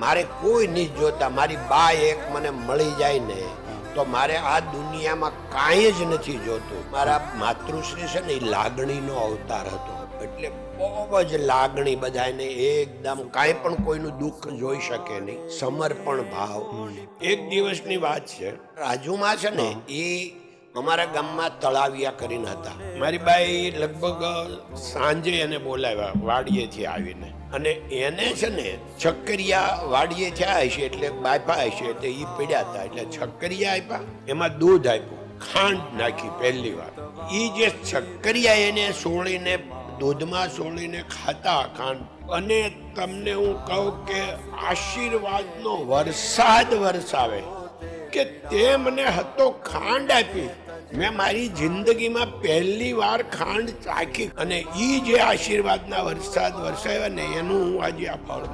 મારે કોઈ નહીં જોતા, મારી બા એક મને મળી જાય ને તો મારે આ દુનિયામાં કાંઈ જ નથી જોતું. મારા માતૃશ્રી છે ને એ લાગણીનો અવતાર હતો, એટલે બહુ જ લાગણી, બધાને એકદમ કાંઈ પણ કોઈનું દુઃખ જોઈ શકે નહીં, સમર્પણ ભાવ. એક દિવસની વાત છે, રાજુમાં છે ને એ અમારા ગામમાં તળાવિયા કરીને હતા. મારી બાઈ લગભગ સાંજે એને બોલાવ્યા વાડીએથી આવીને, અને એને છે ને છક્કરિયા વાડીએ થયા હશે એટલે બાફા હશે એટલે એ પીડ્યા હતા, એટલે છક્કરિયા આપ્યા, એમાં દૂધ આપ્યું, ખાંડ નાખી પહેલી વાર. એ જે છક્કરિયા એને સોળીને દૂધમાં સોળીને ખાતા ખાંડ, અને તમને હું કહું કે આશીર્વાદનો વરસાદ વરસાવે કે તે મને હતો ખાંડ આપી. મેં મારી જિંદગીમાં પહેલી વાર ખાંડ ચાખી, અને એ જે આશીર્વાદના વરસાદ વરસાવ્યા ને એનું હું આજે આ ફળ